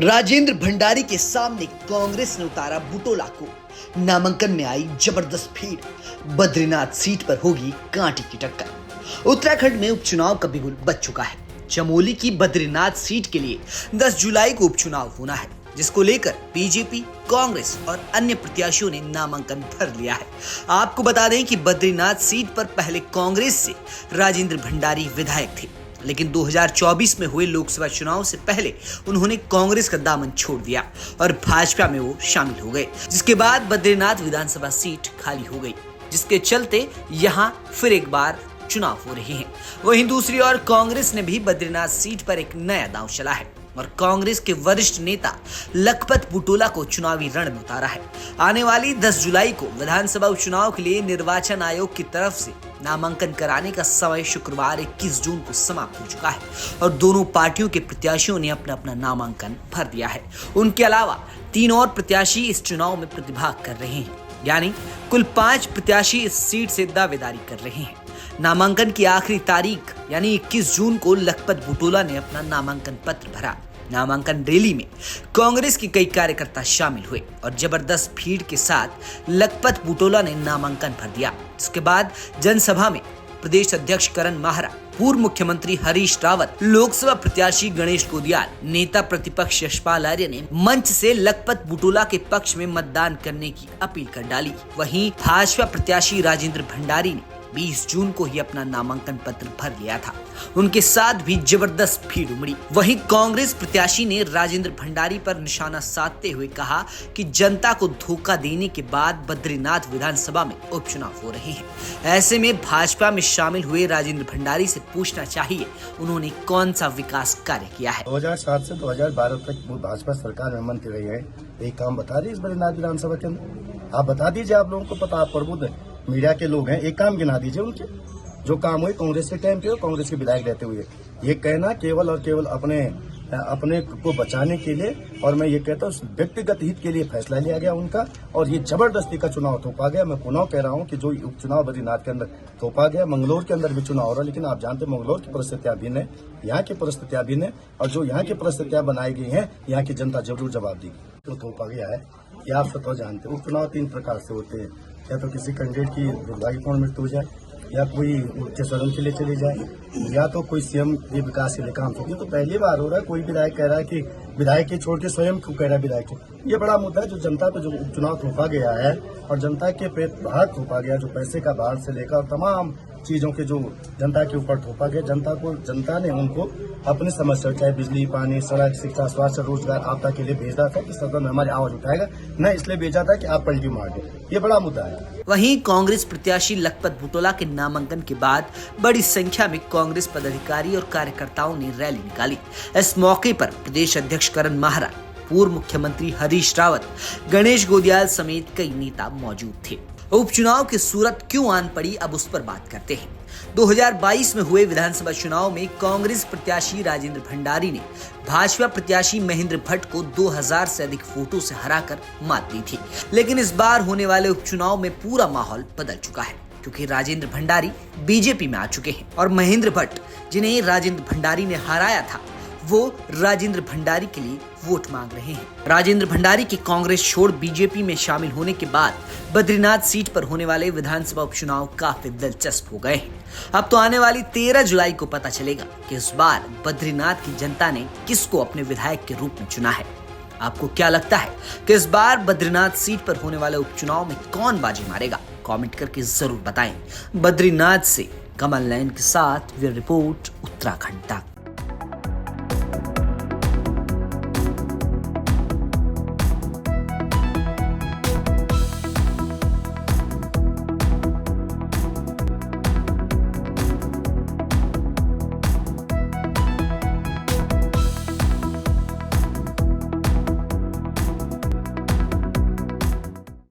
राजेंद्र भंडारी के सामने कांग्रेस ने उतारा बुटोला को। नामांकन में आई जबरदस्त भीड़। बद्रीनाथ सीट पर होगी कांटे की टक्कर। उत्तराखंड में उपचुनाव का बिगुल बज चुका है। चमोली की बद्रीनाथ सीट के लिए 10 जुलाई को उपचुनाव होना है, जिसको लेकर बीजेपी, कांग्रेस और अन्य प्रत्याशियों ने नामांकन भर लिया है। आपको बता दें कि बद्रीनाथ सीट पर पहले कांग्रेस से राजेंद्र भंडारी विधायक थे, लेकिन 2024 में हुए लोकसभा चुनाव से पहले उन्होंने कांग्रेस का दामन छोड़ दिया और भाजपा में वो शामिल हो गए, जिसके बाद बद्रीनाथ विधानसभा सीट खाली हो गई, जिसके चलते यहां फिर एक बार चुनाव हो रहे हैं। वहीं दूसरी ओर कांग्रेस ने भी बद्रीनाथ सीट पर एक नया दांव चला है और कांग्रेस के वरिष्ठ नेता लखपत बुटोला को चुनावी रण में उतारा है। आने वाली 10 जुलाई को विधानसभा उपचुनाव के लिए निर्वाचन आयोग की तरफ से नामांकन कराने का समय शुक्रवार 21 जून को समाप्त हो चुका है और दोनों पार्टियों के प्रत्याशियों ने अपना अपना नामांकन भर दिया है। उनके अलावा 3 और प्रत्याशी इस चुनाव में प्रतिभाग कर रहे हैं, यानी कुल 5 प्रत्याशी इस सीट से दावेदारी कर रहे हैं। नामांकन की आखिरी तारीख यानी 21 जून को लखपत बुटोला ने अपना नामांकन पत्र भरा। नामांकन रैली में कांग्रेस के कई कार्यकर्ता शामिल हुए और जबरदस्त भीड़ के साथ लखपत बुटोला ने नामांकन भर दिया। इसके बाद जनसभा में प्रदेश अध्यक्ष करण माहरा, पूर्व मुख्यमंत्री हरीश रावत, लोकसभा प्रत्याशी गणेश गोदियाल, नेता प्रतिपक्ष यशपाल आर्य ने मंच से लखपत बुटोला के पक्ष में मतदान करने की अपील कर डाली। वहीं भाजपा प्रत्याशी राजेंद्र भंडारी ने 20 जून को ही अपना नामांकन पत्र भर लिया था। उनके साथ भी जबरदस्त भीड़ उमड़ी। वहीं कांग्रेस प्रत्याशी ने राजेंद्र भंडारी पर निशाना साधते हुए कहा कि जनता को धोखा देने के बाद बद्रीनाथ विधानसभा में उपचुनाव हो रहे हैं। ऐसे में भाजपा में शामिल हुए राजेंद्र भंडारी से पूछना चाहिए उन्होंने कौन सा विकास कार्य किया है। 2007 से 2012 तक वो भाजपा सरकार में मंत्री रही है। एक काम बता रही इस बद्रीनाथ विधानसभा के अंदर आप बता दीजिए। आप लोगों को पता, आप प्रबुद्ध है, मीडिया के लोग हैं, एक काम गिना दीजिए उनके जो काम हुए कांग्रेस के टाइम पे और कांग्रेस के विधायक रहते हुए। ये कहना केवल और केवल अपने को बचाने के लिए, और मैं ये कहता हूँ व्यक्तिगत हित के लिए फैसला लिया गया उनका, और ये जबरदस्ती का चुनाव थोपा गया। मैं पुनः कह रहा हूँ कि जो उपचुनाव बद्रीनाथ के अंदर थोपा गया, मंगलौर के अंदर भी चुनाव हो रहा है, लेकिन आप जानते हैं मंगलौर की परिस्थितियां भिन्न है, यहाँ की परिस्थितियां भिन्न है, और जो यहाँ की परिस्थितियां बनाई गई हैं यहाँ की जनता जरूर जवाब देगी। तो थोपा गया है ये आप स्वतः जानते हैं। उपचुनाव 3 प्रकार से होते हैं, या तो किसी कैंडिडेट की दुर्भाग्यपूर्ण मृत्यु हो जाए, या कोई उच्च सदन के लिए चली जाए, या तो कोई सीएम ये विकास के लिए काम सोचे। तो पहली बार हो रहा है कोई विधायक कह रहा है कि विधायक के छोड़ के स्वयं क्यों कह रहा है विधायक। ये बड़ा मुद्दा है जो जनता पे जो उपचुनाव थोपा गया है और जनता के पे भार थोपा गया, जो पैसे का भार से लेकर तमाम चीजों के जो जनता के ऊपर थोपा गया। जनता ने उनको अपनी समस्या, चाहे बिजली, पानी, सड़क, शिक्षा, स्वास्थ्य, रोजगार, आपदा के लिए भेजा था कि सदन में हमारी आवाज उठाएगा, न इसलिए भेजा था कि आप पलटी मार दो। ये बड़ा मुद्दा है। वहीं कांग्रेस प्रत्याशी लखपत बुटोला के नामांकन के बाद बड़ी संख्या में कांग्रेस पदाधिकारी और कार्यकर्ताओं ने रैली निकाली। इस मौके पर प्रदेश अध्यक्ष करण माहरा, पूर्व मुख्यमंत्री हरीश रावत, गणेश गोदियाल समेत कई नेता मौजूद थे। उपचुनाव की सूरत क्यों आन पड़ी, अब उस पर बात करते हैं। 2022 में हुए विधानसभा चुनाव में कांग्रेस प्रत्याशी राजेंद्र भंडारी ने भाजपा प्रत्याशी महेंद्र भट्ट को 2000 से अधिक वोटों से हराकर मात दी थी। लेकिन इस बार होने वाले उपचुनाव में पूरा माहौल बदल चुका है, क्योंकि राजेंद्र भंडारी बीजेपी में आ चुके हैं और महेंद्र भट्ट, जिन्हें राजेंद्र भंडारी ने हराया था, वो राजेंद्र भंडारी के लिए वोट मांग रहे हैं। राजेंद्र भंडारी के कांग्रेस छोड़ बीजेपी में शामिल होने के बाद बद्रीनाथ सीट पर होने वाले विधानसभा उपचुनाव काफी दिलचस्प हो गए हैं। अब तो आने वाली 13 जुलाई को पता चलेगा कि इस बार बद्रीनाथ की जनता ने किसको अपने विधायक के रूप में चुना है। आपको क्या लगता है कि इस बार बद्रीनाथ सीट पर होने वाले उपचुनाव में कौन बाजी मारेगा? कमेंट करके जरूर बताएं। बद्रीनाथ से कमल नयन के साथ ब्यूरो रिपोर्ट, उत्तराखंड तक।